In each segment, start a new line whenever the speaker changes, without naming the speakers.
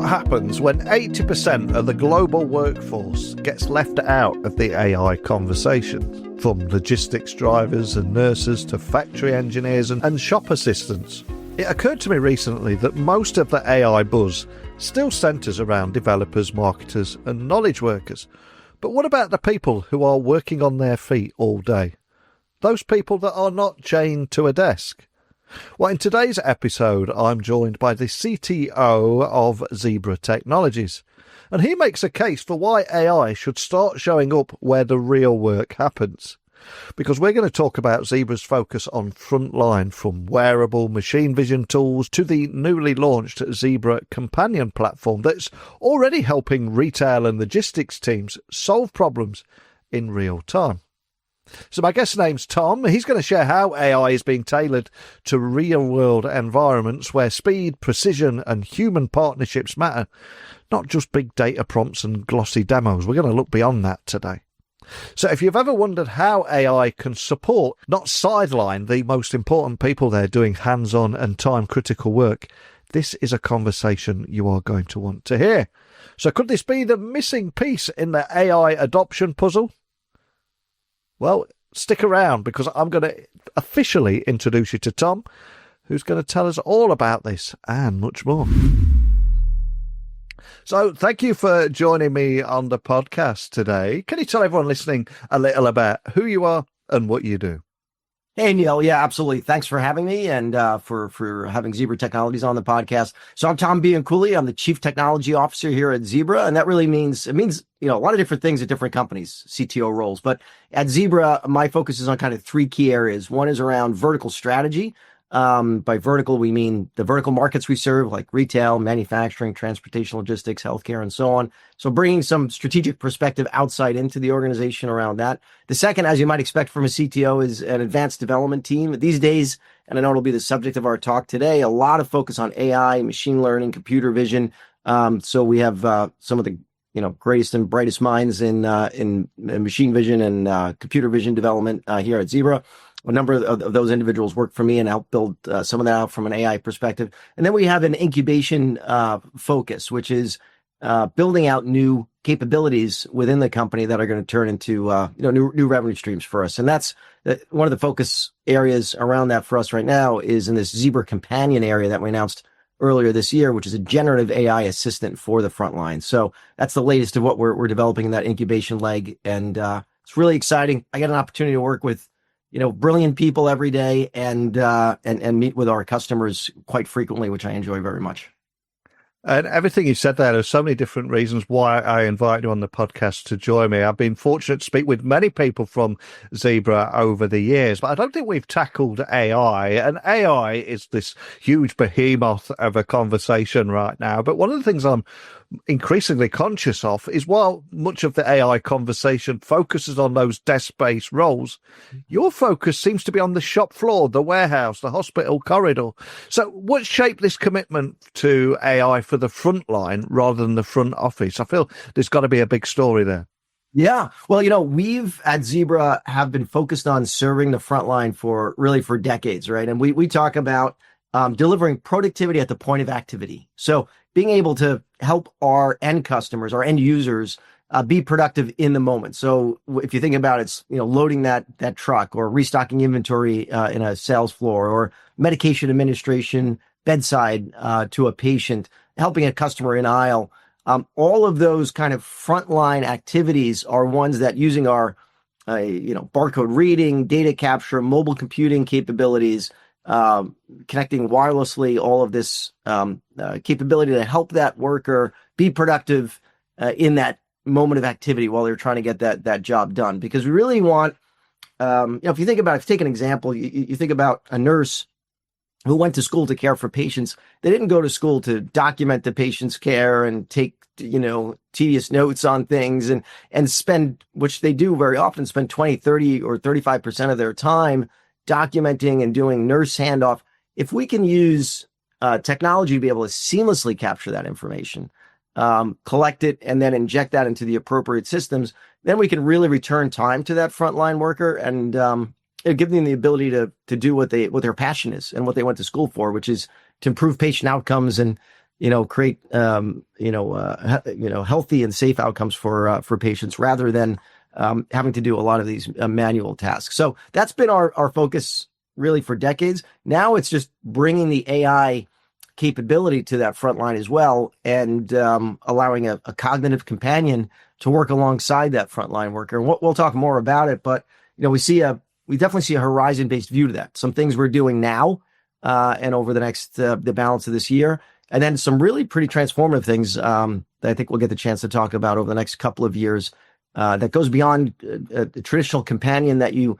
happens when 80% of the global workforce gets left out of the AI conversation? From logistics drivers and nurses to factory engineers and shop assistants. It occurred to me recently that most of the AI buzz still centres around developers, marketers and knowledge workers. But what about the people who are working on their feet all day? Those people that are not chained to a desk? Well, in today's episode, I'm joined by the CTO of Zebra Technologies, and he makes a case for why AI should start showing up where the real work happens. Because we're going to talk about Zebra's focus on Frontline, from wearable machine vision tools to the newly launched Zebra Companion platform that's already helping retail and logistics teams solve problems in real time. So my guest name's Tom. He's going to share how AI is being tailored to real-world environments where speed, precision and human partnerships matter, not just big data prompts and glossy demos. We're going to look beyond that today. So if you've ever wondered how AI can support, not sideline, the most important people there doing hands-on and time-critical work, this is a conversation you are going to want to hear. So could this be the missing piece in the AI adoption puzzle? Well, stick around because I'm going to officially introduce you to Tom, who's going to tell us all about this and much more. So thank you for joining me on the podcast today. Can you tell everyone listening a little about who you are and what you do?
Hey, Neil. Yeah, absolutely. Thanks for having me and for having Zebra Technologies on the podcast. So I'm Tom Bianculli. I'm the Chief Technology Officer here at Zebra. And that really means, a lot of different things at different companies, CTO roles. But at Zebra, my focus is on kind of three key areas. One is around vertical strategy. By vertical, we mean the vertical markets we serve, like retail, manufacturing, transportation, logistics, healthcare, and so on. So bringing some strategic perspective outside into the organization around that. The second, as you might expect from a CTO, is an advanced development team. These days, and I know it'll be the subject of our talk today, a lot of focus on AI, machine learning, computer vision. So we have some of the greatest and brightest minds in machine vision and computer vision development here at Zebra. A number of those individuals work for me and help build some of that out from an AI perspective. And then we have an incubation focus, which is building out new capabilities within the company that are going to turn into new revenue streams for us. And that's one of the focus areas around that for us right now is in this Zebra Companion area that we announced earlier this year, which is a generative AI assistant for the frontline. So that's the latest of what we're developing in that incubation leg. And it's really exciting. I get an opportunity to work with brilliant people every day and meet with our customers quite frequently, which I enjoy very much.
And everything you said there, there's so many different reasons why I invited you on the podcast to join me. I've been fortunate to speak with many people from Zebra over the years, but I don't think we've tackled AI. And AI is this huge behemoth of a conversation right now. But one of the things I'm increasingly conscious of is while much of the AI conversation focuses on those desk-based roles, your focus seems to be on the shop floor, the warehouse, the hospital corridor. So what shaped this commitment to AI for the front line rather than the front office? I feel there's got to be a big story there.
Yeah. Well, we've at Zebra have been focused on serving the front line for decades, right? And we talk about delivering productivity at the point of activity. So being able to help our end customers, our end users, be productive in the moment. So if you think about it, it's, loading that truck or restocking inventory in a sales floor or medication administration bedside to a patient, helping a customer in aisle. All of those kind of frontline activities are ones that using our, barcode reading, data capture, mobile computing capabilities, connecting wirelessly, all of this capability to help that worker be productive in that moment of activity while they're trying to get that job done. Because we really want, if you take an example, you think about a nurse who went to school to care for patients. They didn't go to school to document the patient's care and take, tedious notes on things and spend, which they do very often, spend 20, 30 or 35% of their time documenting and doing nurse handoff. If we can use technology to be able to seamlessly capture that information, collect it, and then inject that into the appropriate systems, then we can really return time to that frontline worker and give them the ability to do what their passion is and what they went to school for, which is to improve patient outcomes and create healthy and safe outcomes for patients rather than having to do a lot of these manual tasks. So that's been our focus really for decades. Now it's just bringing the AI capability to that frontline as well, and allowing a cognitive companion to work alongside that frontline worker. And we'll talk more about it, but we definitely see a horizon-based view to that. Some things we're doing now and over the next the balance of this year, and then some really pretty transformative things that I think we'll get the chance to talk about over the next couple of years. That goes beyond the traditional companion that you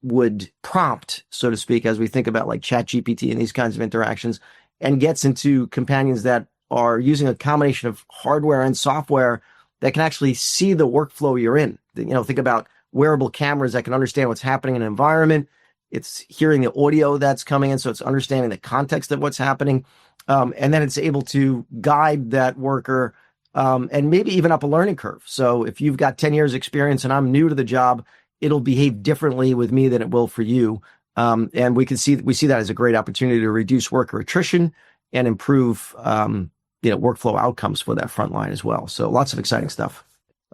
would prompt, so to speak, as we think about like ChatGPT and these kinds of interactions, and gets into companions that are using a combination of hardware and software that can actually see the workflow you're in. Think about wearable cameras that can understand what's happening in an environment. It's hearing the audio that's coming in, so it's understanding the context of what's happening. And then it's able to guide that worker and maybe even up a learning curve. So if you've got 10 years experience and I'm new to the job, it'll behave differently with me than it will for you. And we see that as a great opportunity to reduce worker attrition and improve workflow outcomes for that frontline as well. So lots of exciting stuff.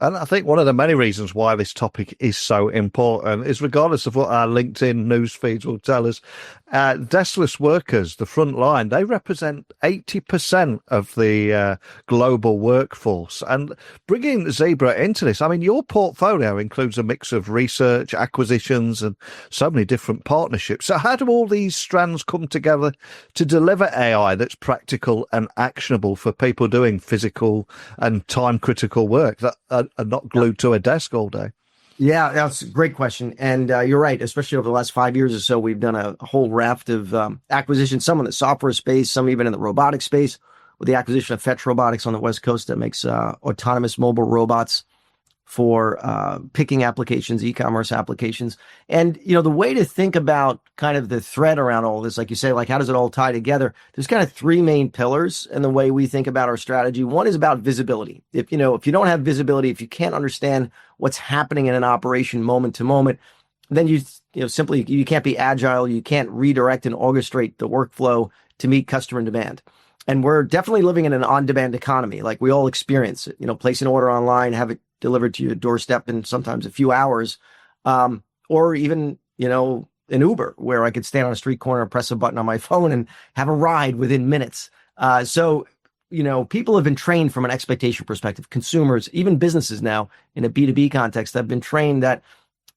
And I think one of the many reasons why this topic is so important is, regardless of what our LinkedIn news feeds will tell us, deskless workers, the front line, they represent 80% of the global workforce. And bringing Zebra into this, I mean, your portfolio includes a mix of research, acquisitions, and so many different partnerships. So how do all these strands come together to deliver AI that's practical and actionable for people doing physical and time-critical work that are not glued to a desk all day?
Yeah, that's a great question. And you're right, especially over the last 5 years or so, we've done a whole raft of acquisitions, some in the software space, some even in the robotic space, with the acquisition of Fetch Robotics on the West Coast that makes autonomous mobile robots for picking applications, e-commerce applications. And, the way to think about kind of the thread around all this, like you say, like how does it all tie together? There's kind of three main pillars in the way we think about our strategy. One is about visibility. If you don't have visibility, if you can't understand what's happening in an operation moment to moment, then you can't be agile. You can't redirect and orchestrate the workflow to meet customer demand. And we're definitely living in an on-demand economy, like we all experience it. Place an order online, have it delivered to your doorstep in sometimes a few hours, or even, an Uber where I could stand on a street corner and press a button on my phone and have a ride within minutes. So people have been trained from an expectation perspective. Consumers, even businesses now in a B2B context, have been trained that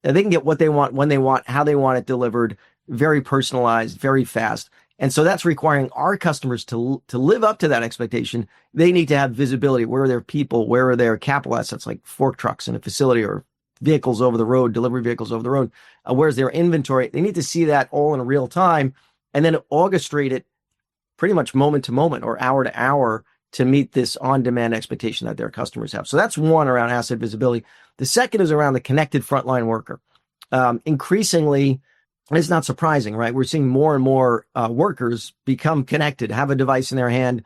they can get what they want, when they want, how they want it delivered, very personalized, very fast. And so that's requiring our customers to live up to that expectation. They need to have visibility. Where are their people? Where are their capital assets like fork trucks in a facility or vehicles over the road, delivery vehicles over the road? Where's their inventory? They need to see that all in real time and then orchestrate it pretty much moment to moment or hour to hour to meet this on-demand expectation that their customers have. So that's one around asset visibility. The second is around the connected frontline worker. Increasingly, and it's not surprising, right? We're seeing more and more workers become connected, have a device in their hand,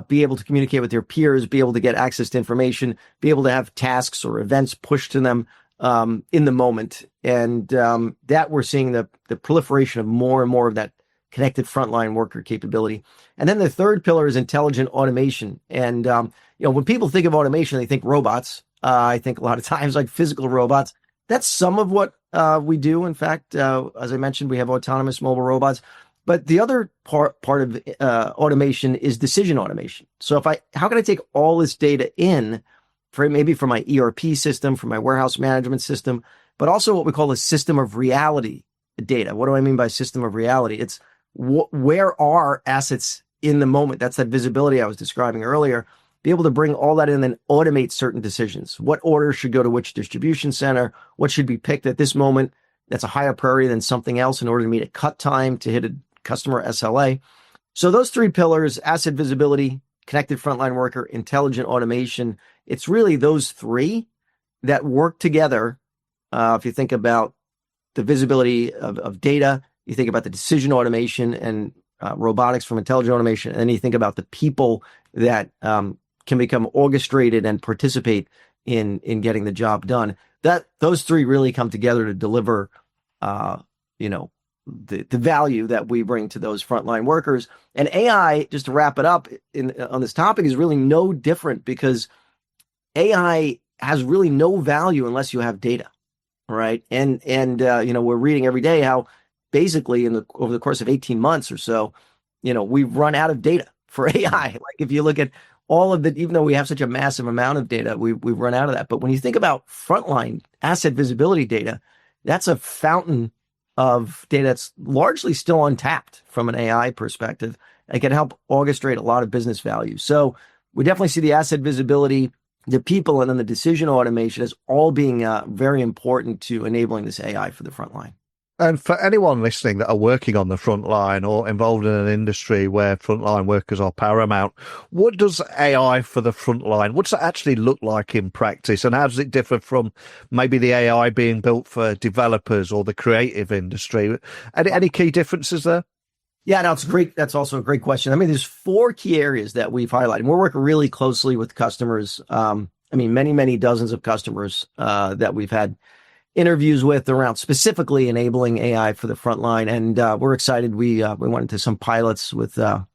be able to communicate with their peers, be able to get access to information, be able to have tasks or events pushed to them in the moment. And that we're seeing the proliferation of more and more of that connected frontline worker capability. And then the third pillar is intelligent automation. And when people think of automation, they think robots. I think a lot of times like physical robots. That's some of what we do. In fact, as I mentioned, we have autonomous mobile robots. But the other part of automation is decision automation. So how can I take all this data in, maybe from my ERP system, from my warehouse management system, but also what we call a system of reality data. What do I mean by system of reality? It's where are assets in the moment? That's that visibility I was describing earlier. Be able to bring all that in and then automate certain decisions. What order should go to which distribution center? What should be picked at this moment that's a higher priority than something else in order to meet a cut time to hit a customer SLA? So those three pillars, asset visibility, connected frontline worker, intelligent automation, it's really those three that work together. If you think about the visibility of data, you think about the decision automation and robotics from intelligent automation, and then you think about the people that can become orchestrated and participate in getting the job done. Those three really come together to deliver, the value that we bring to those frontline workers. And AI, just to wrap it up on this topic, is really no different, because AI has really no value unless you have data, right? And we're reading every day how basically over the course of 18 months or so, we've run out of data for AI. Like if you look at all of it, even though we have such a massive amount of data, we've run out of that. But when you think about frontline asset visibility data, that's a fountain of data that's largely still untapped from an AI perspective. It can help orchestrate a lot of business value. So we definitely see the asset visibility, the people, and then the decision automation as all being very important to enabling this AI for the frontline.
And for anyone listening that are working on the front line or involved in an industry where frontline workers are paramount, what does AI for the front line, what does it actually look like in practice? And how does it differ from maybe the AI being built for developers or the creative industry? Any key differences there?
Yeah, no, it's great. That's also a great question. I mean, there's 4 key areas that we've highlighted. We're working really closely with customers. Many, many dozens of customers that we've had interviews with around specifically enabling AI for the front line. And we're excited. We went into some pilots with a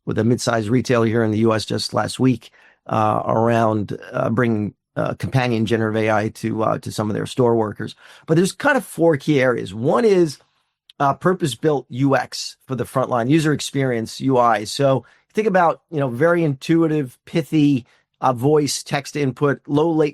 mid-sized retailer here in the US just last week around bringing companion generative AI to some of their store workers. But there's kind of 4 key areas. One is purpose-built UX for the frontline, user experience, UI. So think about, very intuitive, pithy, voice, text input,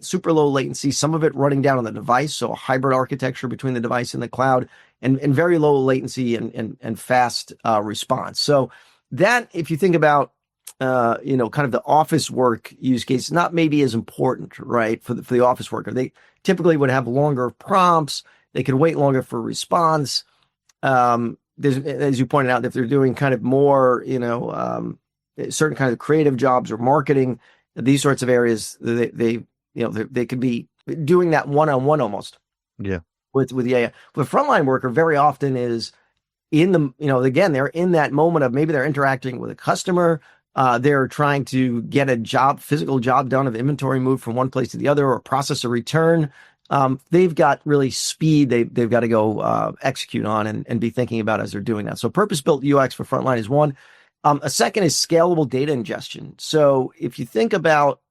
super low latency, some of it running down on the device. So a hybrid architecture between the device and the cloud, and very low latency and fast response. So that, if you think about, kind of the office work use case, not maybe as important, right? For the office worker, they typically would have longer prompts. They could wait longer for response. There's, as you pointed out, if they're doing kind of more, certain kind of creative jobs or marketing, these sorts of areas, they could be doing that one-on-one almost.
Yeah.
With the AI. The frontline worker very often is in the, again, they're in that moment of maybe they're interacting with a customer. They're trying to get a physical job done, of inventory moved from one place to the other, or process a return. They've got really speed they've got to go execute on and be thinking about as they're doing that. So purpose-built UX for frontline is one. A second is scalable data ingestion. So if you think about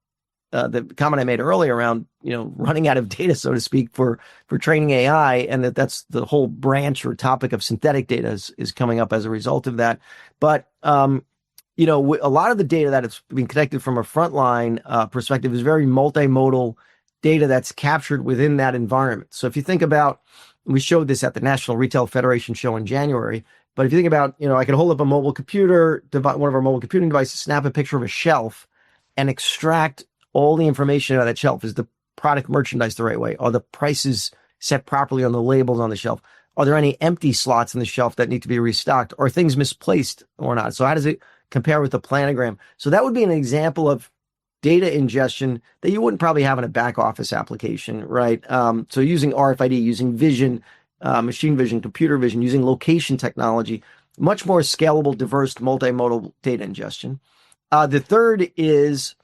the comment I made earlier around, running out of data, so to speak, for training AI, and that's the whole branch or topic of synthetic data is coming up as a result of that. But, a lot of the data that it's being connected from a frontline perspective is very multimodal data that's captured within that environment. So if you think about, we showed this at the National Retail Federation show in January, but if you think about, I could hold up a mobile computer, one of our mobile computing devices, snap a picture of a shelf, and extract all the information out of that shelf. Is the product merchandised the right way? Are the prices set properly on the labels on the shelf? Are there any empty slots in the shelf that need to be restocked? Are things misplaced or not? So how does it compare with the planogram? So that would be an example of data ingestion that you wouldn't probably have in a back office application, right? So using RFID, using vision, machine vision, computer vision, using location technology, much more scalable, diverse, multimodal data ingestion. The third is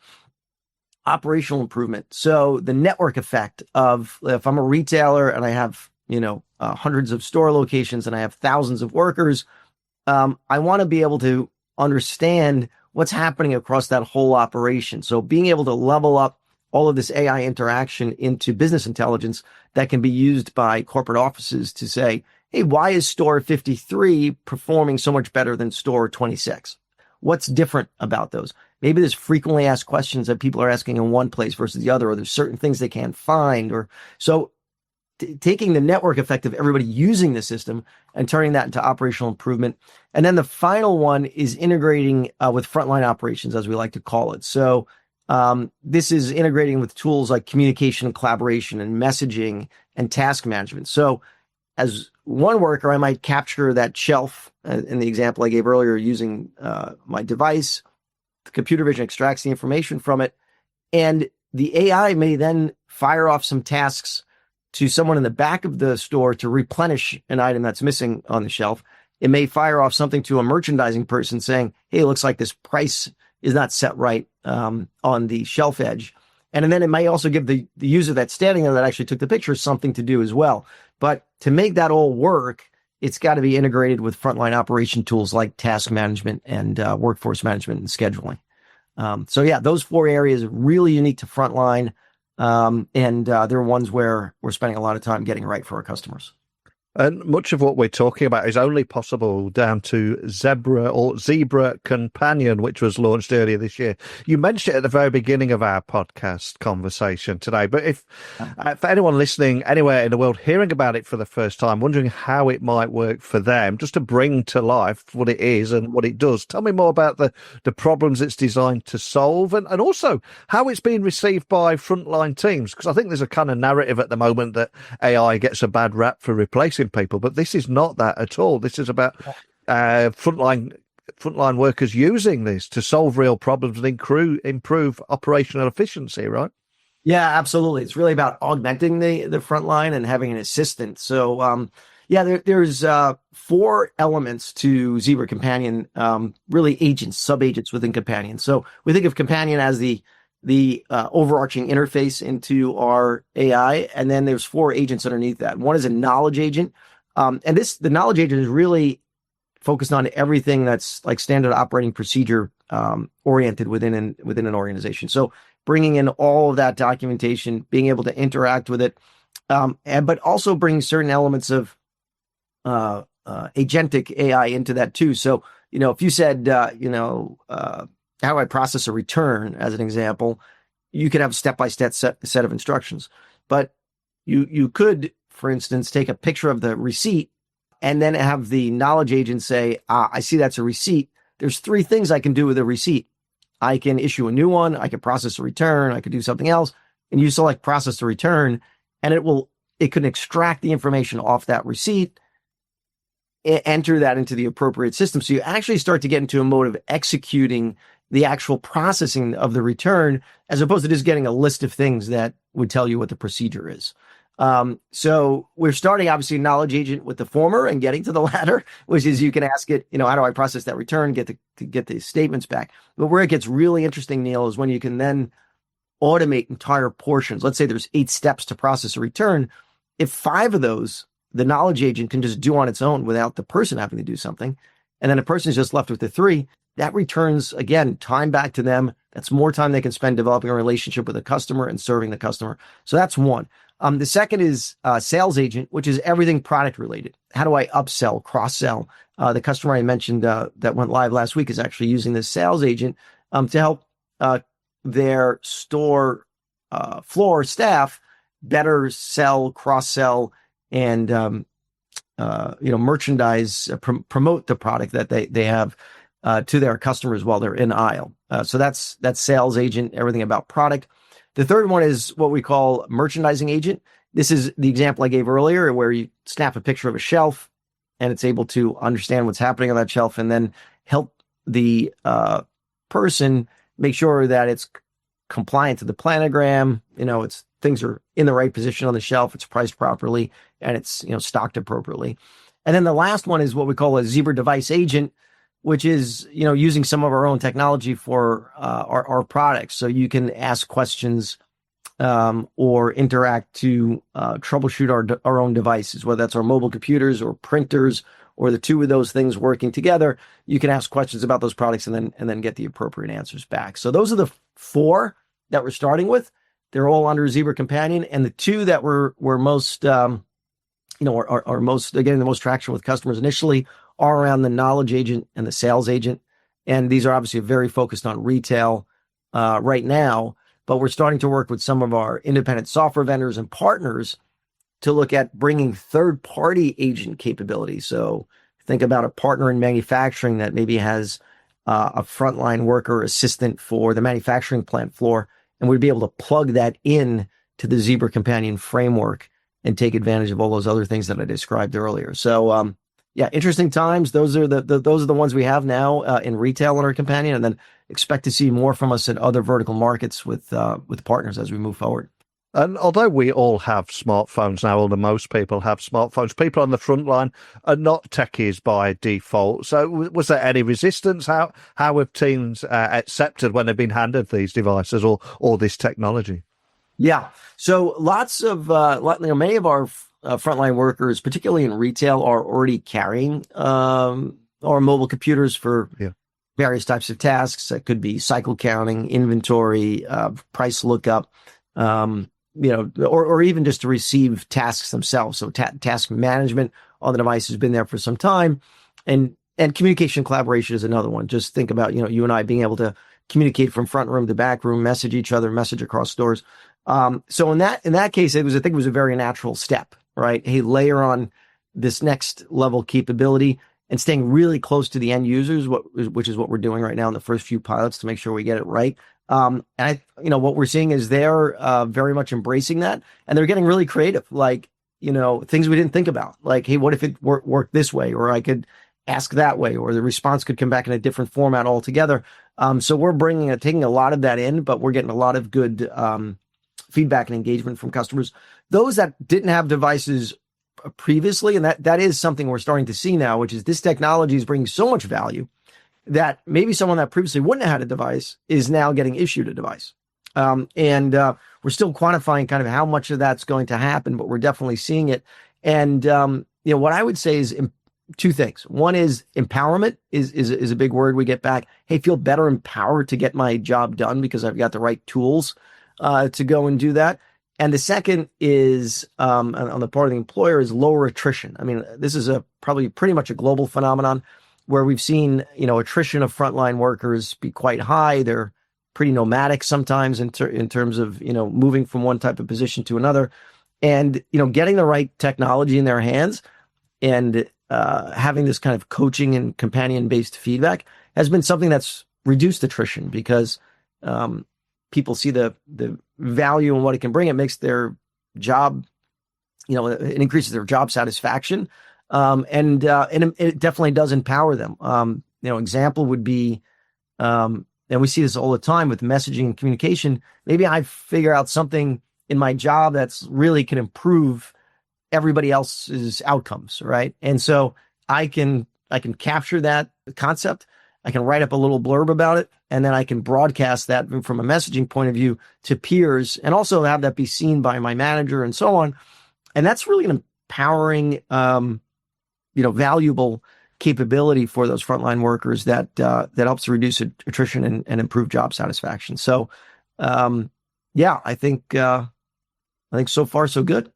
operational improvement. So the network effect of, if I'm a retailer and I have, hundreds of store locations and I have thousands of workers, I want to be able to understand what's happening across that whole operation. So being able to level up all of this AI interaction into business intelligence that can be used by corporate offices to say, hey, why is store 53 performing so much better than store 26? What's different about those? Maybe there's frequently asked questions that people are asking in one place versus the other, or there's certain things they can't find. Or so taking the network effect of everybody using the system and turning that into operational improvement. And then the final one is integrating with frontline operations, as we like to call it. So this is integrating with tools like communication and collaboration and messaging and task management. So as one worker, I might capture that shelf in the example I gave earlier using my device. The computer vision extracts the information from it, and the AI may then fire off some tasks to someone in the back of the store to replenish an item that's missing on the shelf. It may fire off something to a merchandising person saying, hey, it looks like this price is not set right on the shelf edge. And then it may also give the user that's standing there that actually took the picture something to do as well. But to make that all work, it's got to be integrated with frontline operation tools like task management and workforce management and scheduling. So yeah, those 4 areas are really unique to Frontline. And they're ones where we're spending a lot of time getting right for our customers.
And much of what we're talking about is only possible down to Zebra Companion, which was launched earlier this year. You mentioned it at the very beginning of our podcast conversation today, but if for anyone listening anywhere in the world hearing about it for the first time, wondering how it might work for them, just to bring to life what it is and what it does, tell me more about the problems it's designed to solve, and also how it's being received by frontline teams, because I think there's a kind of narrative at the moment that AI gets a bad rap for replacing people, but this is not that at all. This is about frontline workers using this to solve real problems and improve operational efficiency, right?
Yeah, absolutely. It's really about augmenting the frontline and having an assistant. So there's 4 elements to Zebra Companion, really agents, sub-agents within Companion. So we think of Companion as the overarching interface into our AI. And then there's 4 agents underneath that. One is a knowledge agent. The knowledge agent is really focused on everything that's like standard operating procedure, oriented within an organization. So bringing in all of that documentation, being able to interact with it, but also bringing certain elements of, agentic AI into that too. So, if you said, how I process a return, as an example, you could have a step-by-step set of instructions. But you could, for instance, take a picture of the receipt and then have the knowledge agent say, I see that's a receipt. There's 3 things I can do with a receipt. I can issue a new one, I can process a return, I could do something else. And you select process the return, and it can extract the information off that receipt, enter that into the appropriate system. So you actually start to get into a mode of executing the actual processing of the return, as opposed to just getting a list of things that would tell you what the procedure is. So we're starting, obviously, knowledge agent with the former and getting to the latter, which is you can ask it, how do I process that return, get the statements back. But where it gets really interesting, Neil, is when you can then automate entire portions. Let's say there's 8 steps to process a return. If 5 of those, the knowledge agent can just do on its own without the person having to do something, and then a person is just left with the 3, that returns, again, time back to them. That's more time they can spend developing a relationship with the customer and serving the customer. So that's one. The second is sales agent, which is everything product related. How do I upsell, cross-sell? The customer I mentioned that went live last week is actually using this sales agent to help their store floor staff better sell, cross-sell, and merchandise, promote the product that they have to their customers while they're in aisle. So that's sales agent, everything about product. The third one is what we call merchandising agent. This is the example I gave earlier, where you snap a picture of a shelf and it's able to understand what's happening on that shelf and then help the person make sure that it's compliant to the planogram. Things are in the right position on the shelf, it's priced properly, and it's stocked appropriately. And then the last one is what we call a Zebra device agent, which is, using some of our own technology for our products. So you can ask questions or interact to troubleshoot our own devices, whether that's our mobile computers or printers or the 2 of those things working together. You can ask questions about those products and then get the appropriate answers back. So those are the 4 that we're starting with. They're all under Zebra Companion, and the 2 that we're most, are most, getting the most traction with customers initially are around the knowledge agent and the sales agent. And these are obviously very focused on retail right now, but we're starting to work with some of our independent software vendors and partners to look at bringing third-party agent capability. So think about a partner in manufacturing that maybe has a frontline worker assistant for the manufacturing plant floor, and we'd be able to plug that in to the Zebra Companion framework and take advantage of all those other things that I described earlier. So, interesting times. Those are the ones we have now in retail in our Companion, and then expect to see more from us in other vertical markets with partners as we move forward.
And although we all have smartphones now, or most people have smartphones, people on the front line are not techies by default. So was there any resistance? How have teams accepted when they've been handed these devices or this technology?
Yeah. So lots of, many of our frontline workers, particularly in retail, are already carrying or mobile computers for various types of tasks. That could be cycle counting, inventory, price lookup, or even just to receive tasks themselves. So task management on the device has been there for some time, and communication collaboration is another one. Just think about you and I being able to communicate from front room to back room, message each other, message across stores. So in that case, I think it was a very natural step, right? Hey, layer on this next level capability and staying really close to the end users, which is what we're doing right now in the first few pilots to make sure we get it right. And what we're seeing is they're very much embracing that, and they're getting really creative, like, things we didn't think about, like, hey, what if it worked this way, or I could ask that way, or the response could come back in a different format altogether. So we're taking a lot of that in, but we're getting a lot of good feedback and engagement from customers. Those that didn't have devices previously, and that is something we're starting to see now, which is this technology is bringing so much value that maybe someone that previously wouldn't have had a device is now getting issued a device. And we're still quantifying kind of how much of that's going to happen, but we're definitely seeing it. And what I would say is two things. One is empowerment is a big word we get back. Hey, feel better empowered to get my job done because I've got the right tools to go and do that. And the second is on the part of the employer is lower attrition. I mean, this is probably pretty much a global phenomenon where we've seen attrition of frontline workers be quite high. They're pretty nomadic sometimes in terms of moving from one type of position to another, and getting the right technology in their hands and having this kind of coaching and companion-based feedback has been something that's reduced attrition because people see the value in what it can bring. It makes their job, it increases their job satisfaction, and it definitely does empower them. Example would be, and we see this all the time with messaging and communication. Maybe I figure out something in my job that's really can improve everybody else's outcomes, right? And so I can capture that concept. I can write up a little blurb about it, and then I can broadcast that from a messaging point of view to peers, and also have that be seen by my manager and so on. And that's really an empowering, valuable capability for those frontline workers that helps reduce attrition and improve job satisfaction. So, I think so far so good.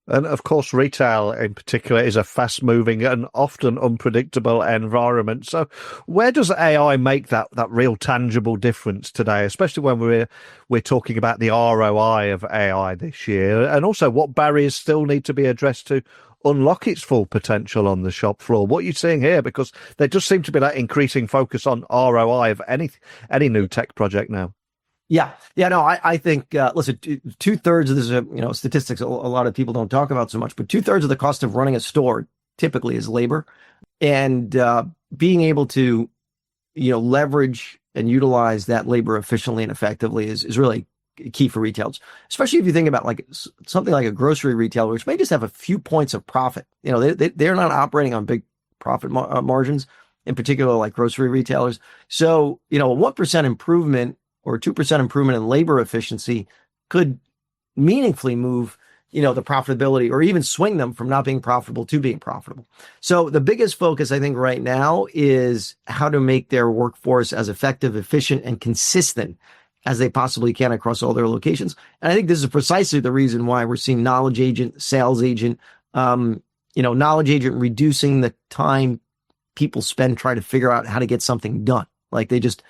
And of course, retail in particular is a fast-moving and often unpredictable environment. So where does AI make that real tangible difference today, especially when we're talking about the ROI of AI this year? And also, what barriers still need to be addressed to unlock its full potential on the shop floor? What are you seeing here? Because there just seems to be that increasing focus on ROI of any new tech project now.
I think, listen, 2/3 of this, statistics a lot of people don't talk about so much, but 2/3 of the cost of running a store typically is labor. And being able to, leverage and utilize that labor efficiently and effectively is really key for retailers, especially if you think about like something like a grocery retailer, which may just have a few points of profit. They're not operating on big profit margins, in particular, like grocery retailers. So, a 1% improvement or 2% improvement in labor efficiency could meaningfully move, the profitability, or even swing them from not being profitable to being profitable. So the biggest focus, I think, right now is how to make their workforce as effective, efficient, and consistent as they possibly can across all their locations. And I think this is precisely the reason why we're seeing knowledge agent, sales agent, knowledge agent reducing the time people spend trying to figure out how to get something done. Like they just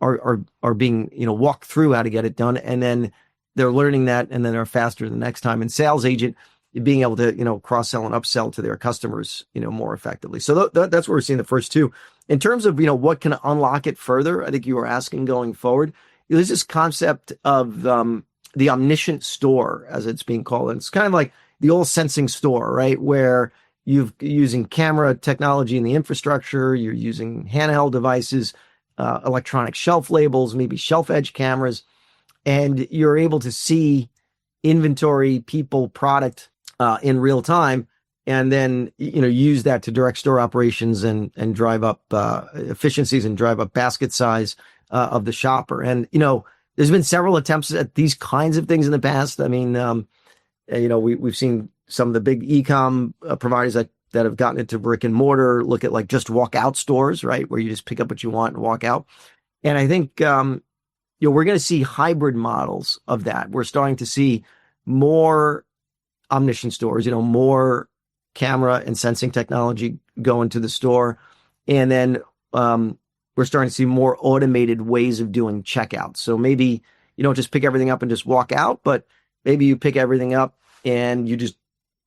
are being, walked through how to get it done. And then they're learning that, and then they're faster the next time. And sales agent being able to, cross-sell and upsell to their customers, more effectively. So that's where we're seeing the first two. In terms of, what can unlock it further, I think you were asking going forward, there's this concept of the omniscient store, as it's being called. And it's kind of like the old sensing store, right? Where you're using camera technology in the infrastructure, you're using handheld devices, electronic shelf labels, maybe shelf edge cameras, and you're able to see inventory, people, product in real time, and then use that to direct store operations and drive up efficiencies and drive up basket size of the shopper. And there's been several attempts at these kinds of things in the past. I mean, we've seen some of the big e-com providers that have gotten into brick and mortar look at like just walk out stores, right? Where you just pick up what you want and walk out. And I think, we're going to see hybrid models of that. We're starting to see more omniscient stores, more camera and sensing technology go into the store. And then we're starting to see more automated ways of doing checkout. So maybe you don't just pick everything up and just walk out, but maybe you pick everything up and you just,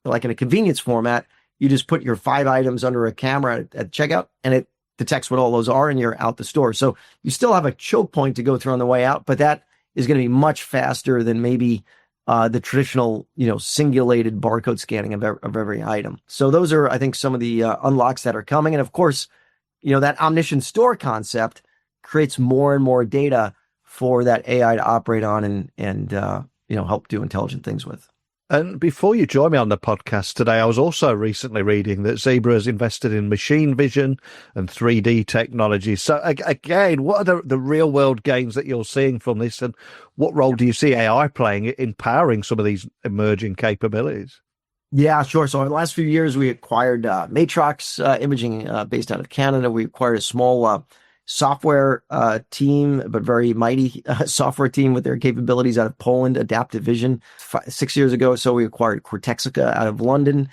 like in a convenience format, you just put your 5 items under a camera at checkout and it detects what all those are and you're out the store. So you still have a choke point to go through on the way out, but that is going to be much faster than maybe the traditional, singulated barcode scanning of every item. So those are, I think, some of the unlocks that are coming. And of course, that omniscient store concept creates more and more data for that AI to operate on and help do intelligent things with.
And before you joined me on the podcast today, I was also recently reading that Zebra has invested in machine vision and 3D technology. So again, what are the real world gains that you're seeing from this, and what role do you see AI playing in powering some of these emerging capabilities?
Yeah, sure. So in the last few years, we acquired Matrox Imaging based out of Canada. We acquired a small software team, but very mighty software team with their capabilities out of Poland, Adaptive Vision. 6 years ago, so we acquired Cortexica out of London,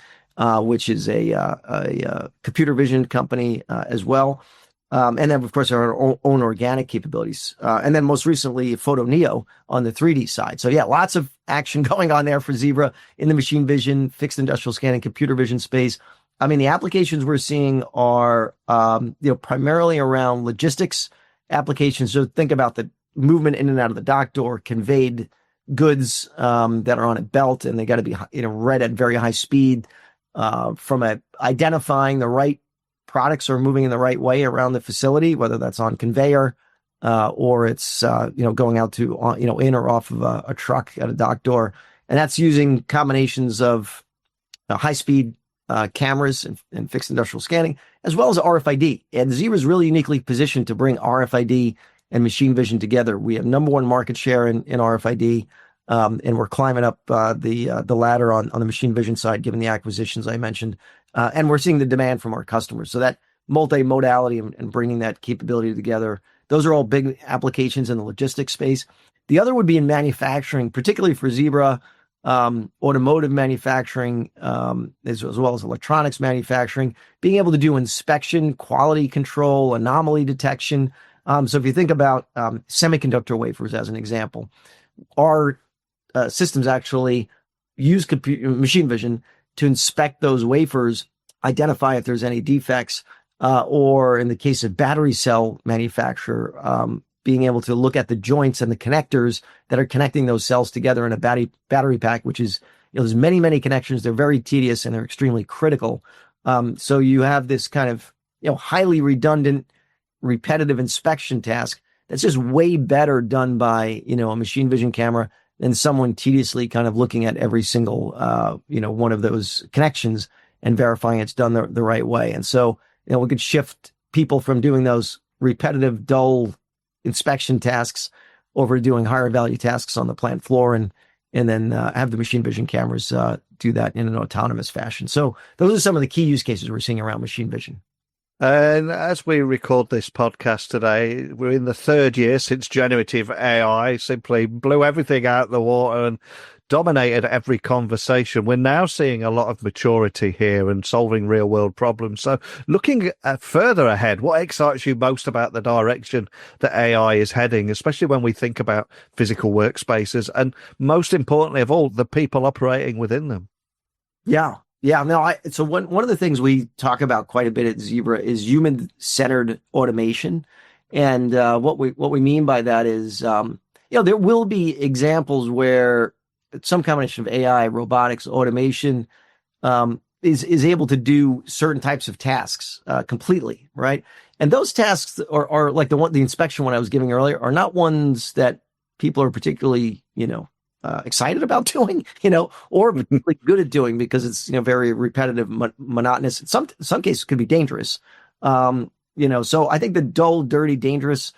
which is a computer vision company as well. And then, of course, our own organic capabilities. And then most recently, Photoneo on the 3D side. So yeah, lots of action going on there for Zebra in the machine vision, fixed industrial scanning, computer vision space. I mean, the applications we're seeing are, primarily around logistics applications. So think about the movement in and out of the dock door, conveyed goods that are on a belt, and they got to be, read at very high speed. From identifying the right products are moving in the right way around the facility, whether that's on conveyor or it's going out to in or off of a truck at a dock door, and that's using combinations of high speed cameras and fixed industrial scanning, as well as RFID. And Zebra is really uniquely positioned to bring RFID and machine vision together. We have number one market share in RFID, and we're climbing up the ladder on the machine vision side, given the acquisitions I mentioned. And we're seeing the demand from our customers. So that multimodality and bringing that capability together, those are all big applications in the logistics space. The other would be in manufacturing, particularly for Zebra. Automotive manufacturing, as well as electronics manufacturing, being able to do inspection, quality control, anomaly detection. So if you think about semiconductor wafers as an example, our systems actually use machine vision to inspect those wafers, identify if there's any defects, or in the case of battery cell manufacturer, being able to look at the joints and the connectors that are connecting those cells together in a battery pack, which is, there's many connections. They're very tedious and they're extremely critical. So you have this kind of, highly redundant, repetitive inspection task that's just way better done by, a machine vision camera than someone tediously kind of looking at every single, one of those connections and verifying it's done the right way. And so, we could shift people from doing those repetitive, dull inspection tasks over to doing higher value tasks on the plant floor, and then have the machine vision cameras do that in an autonomous fashion. So those are some of the key use cases we're seeing around machine vision.
And as we record this podcast today, we're in the third year since generative AI simply blew everything out of the water and dominated every conversation. We're now seeing a lot of maturity here and solving real world problems. So looking further ahead, what excites you most about the direction that AI is heading, especially when we think about physical workspaces and, most importantly of all, the people operating within them?
Yeah. No, so one of the things we talk about quite a bit at Zebra is human-centered automation. And what we mean by that is, there will be examples where some combination of AI, robotics, automation is able to do certain types of tasks completely, right? And those tasks are like the inspection one I was giving earlier, are not ones that people are particularly, excited about doing, or particularly good at doing, because it's, very repetitive, monotonous. In some cases, could be dangerous. So I think the dull, dirty, dangerous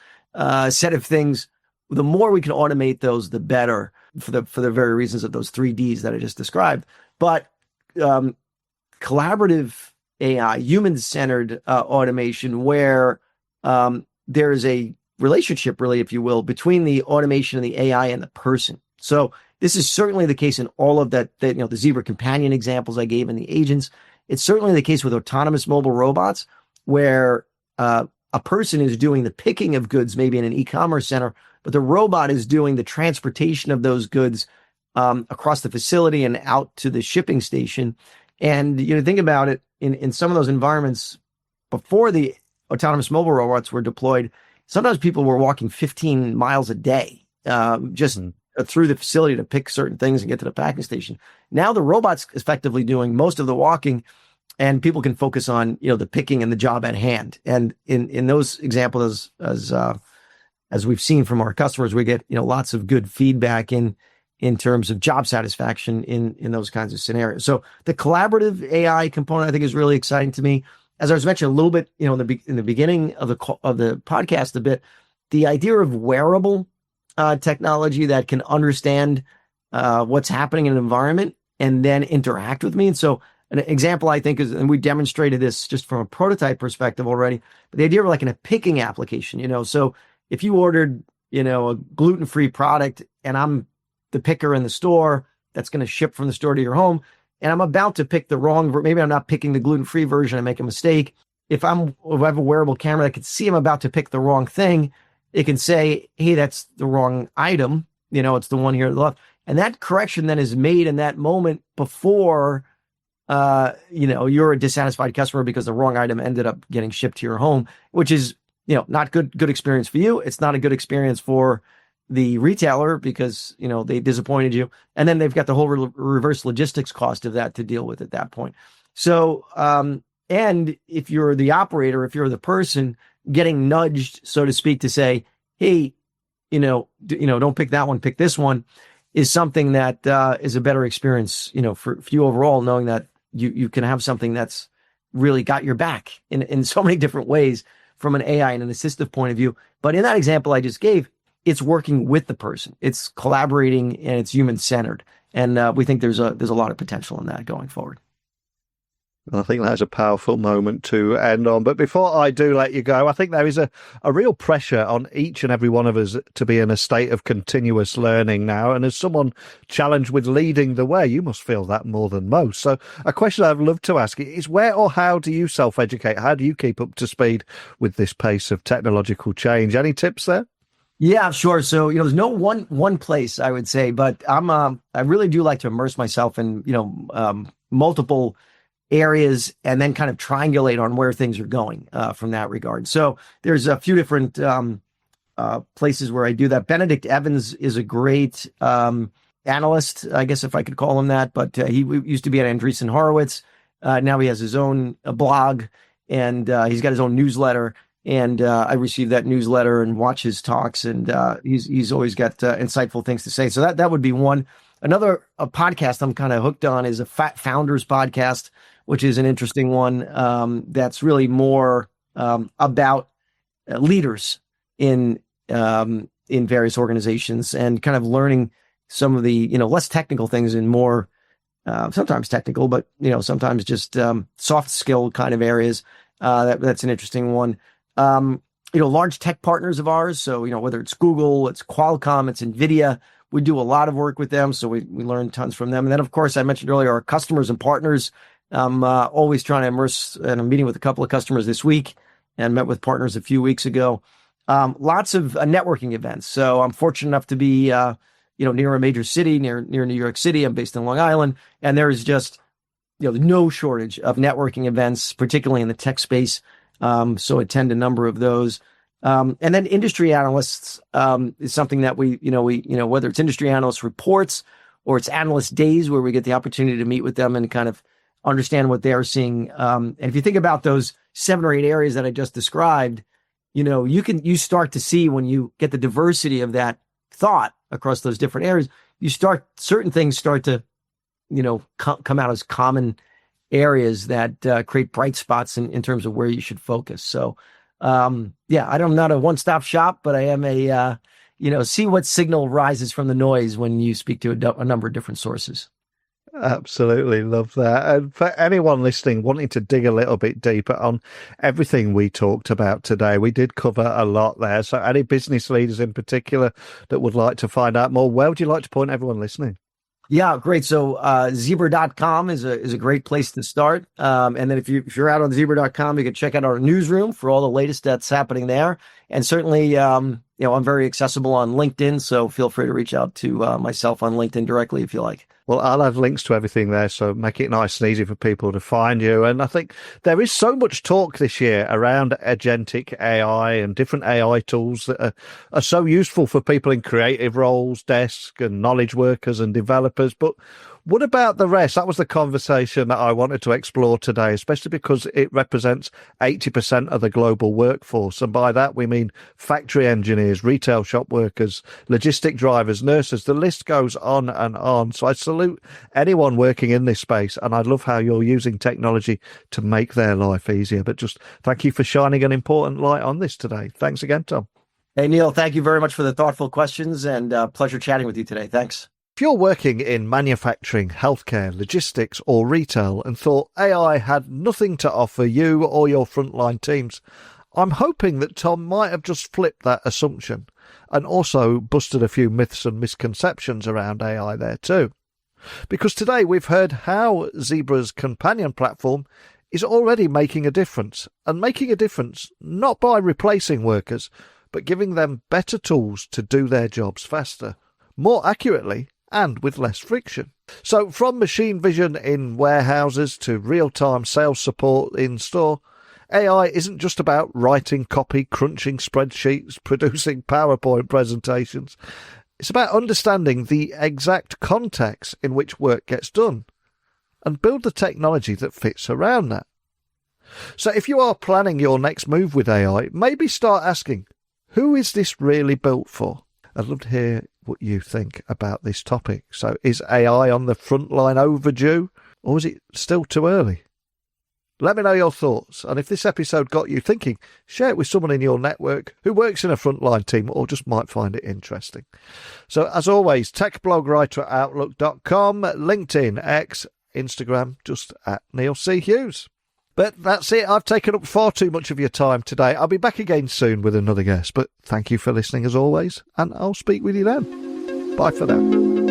set of things, the more we can automate those, the better, for the very reasons of those 3Ds that I just described. But collaborative AI, human-centered automation, where there's a relationship, really, if you will, between the automation and the AI and the person. So this is certainly the case in all of that, the Zebra Companion examples I gave in the agents. It's certainly the case with autonomous mobile robots, where a person is doing the picking of goods, maybe in an e-commerce center, but the robot is doing the transportation of those goods across the facility and out to the shipping station. And think about it, in some of those environments, before the autonomous mobile robots were deployed, sometimes people were walking 15 miles a day through the facility to pick certain things and get to the packing station. Now the robot's effectively doing most of the walking, and people can focus on the picking and the job at hand. And in those examples, as we've seen from our customers, we get lots of good feedback in terms of job satisfaction in those kinds of scenarios. So the collaborative AI component, I think, is really exciting to me. As I was mentioning a little bit, in the beginning of the podcast, a bit, the idea of wearable technology that can understand what's happening in an environment and then interact with me. And so an example, I think, is, and we demonstrated this just from a prototype perspective already, but the idea of like in a picking application, so if you ordered, a gluten-free product and I'm the picker in the store that's going to ship from the store to your home, and I'm about to pick the wrong, maybe I'm not picking the gluten-free version, I make a mistake. If I have a wearable camera that can see I'm about to pick the wrong thing, it can say, hey, that's the wrong item. It's the one here to the left. And that correction then is made in that moment before, you're a dissatisfied customer because the wrong item ended up getting shipped to your home, which is, not good experience for you. It's not a good experience for the retailer because, they disappointed you. And then they've got the whole reverse logistics cost of that to deal with at that point. So, and if you're the operator, if you're the person getting nudged, so to speak, to say, hey, don't pick that one, pick this one, is something that is a better experience, for you overall, knowing that you can have something that's really got your back in so many different ways from an AI and an assistive point of view. But in that example I just gave, it's working with the person, it's collaborating, and it's human-centered. And we think there's a lot of potential in that going forward.
I think that's a powerful moment to end on. But before I do let you go, I think there is a real pressure on each and every one of us to be in a state of continuous learning now. And as someone challenged with leading the way, you must feel that more than most. So a question I'd love to ask is, where or how do you self-educate? How do you keep up to speed with this pace of technological change? Any tips there?
Yeah, sure. So, there's no one place, I would say, but I really do like to immerse myself in, multiple areas and then kind of triangulate on where things are going from that regard. So there's a few different places where I do that. Benedict Evans is a great analyst, I guess, if I could call him that, but he used to be at Andreessen Horowitz. Now he has his own blog, and he's got his own newsletter. And I receive that newsletter and watch his talks, and he's always got insightful things to say. So that would be one. Another podcast I'm kind of hooked on is a Fat Founders podcast, which is an interesting one that's really more about leaders in various organizations and kind of learning some of the less technical things and more sometimes technical, but sometimes just soft skill kind of areas. That's an interesting one. Large tech partners of ours. So, whether it's Google, it's Qualcomm, it's NVIDIA, we do a lot of work with them. So we learn tons from them. And then, of course, I mentioned earlier, our customers and partners. I'm always trying to immerse, and I'm meeting with a couple of customers this week and met with partners a few weeks ago. Lots of networking events. So I'm fortunate enough to be, near a major city, near New York City. I'm based in Long Island, and there's just, no shortage of networking events, particularly in the tech space. So attend a number of those. And then industry analysts is something that we whether it's industry analyst reports or it's analyst days where we get the opportunity to meet with them and kind of understand what they are seeing. And if you think about those 7 or 8 areas that I just described, you start to see, when you get the diversity of that thought across those different areas, certain things start to, come out as common areas that create bright spots in terms of where you should focus. So, I'm not a one-stop shop, but I am see what signal rises from the noise when you speak to a number of different sources.
Absolutely love that. And for anyone listening, wanting to dig a little bit deeper on everything we talked about today, we did cover a lot there. So any business leaders in particular that would like to find out more, where would you like to point everyone listening?
Yeah, great. So zebra.com is a great place to start. And then if you're out on zebra.com, you can check out our newsroom for all the latest that's happening there. And certainly, I'm very accessible on LinkedIn, so feel free to reach out to myself on LinkedIn directly if you like.
Well, I'll have links to everything there, so make it nice and easy for people to find you. And I think there is so much talk this year around agentic AI and different AI tools that are so useful for people in creative roles, desk and knowledge workers and developers. But what about the rest? That was the conversation that I wanted to explore today, especially because it represents 80% of the global workforce. And by that, we mean factory engineers, retail shop workers, logistic drivers, nurses. The list goes on and on. So I salute anyone working in this space. And I love how you're using technology to make their life easier. But just thank you for shining an important light on this today. Thanks again, Tom.
Hey, Neil, thank you very much for the thoughtful questions and pleasure chatting with you today. Thanks.
If you're working in manufacturing, healthcare, logistics or retail and thought AI had nothing to offer you or your frontline teams, I'm hoping that Tom might have just flipped that assumption and also busted a few myths and misconceptions around AI there too. Because today we've heard how Zebra's companion platform is already making a difference, and making a difference not by replacing workers, but giving them better tools to do their jobs faster, more accurately, and with less friction. So from machine vision in warehouses to real-time sales support in store, AI isn't just about writing copy, crunching spreadsheets, producing PowerPoint presentations. It's about understanding the exact context in which work gets done and build the technology that fits around that. So if you are planning your next move with AI, maybe start asking, who is this really built for? I'd love to hear what you think about this topic. So is AI on the front line overdue, or is it still too early? Let me know your thoughts. And if this episode got you thinking, share it with someone in your network who works in a frontline team or just might find it interesting. So as always, techblogwriter@outlook.com, LinkedIn, X, Instagram, just at Neil C. Hughes. But that's it. I've taken up far too much of your time today. I'll be back again soon with another guest. But thank you for listening as always, and I'll speak with you then. Bye for now.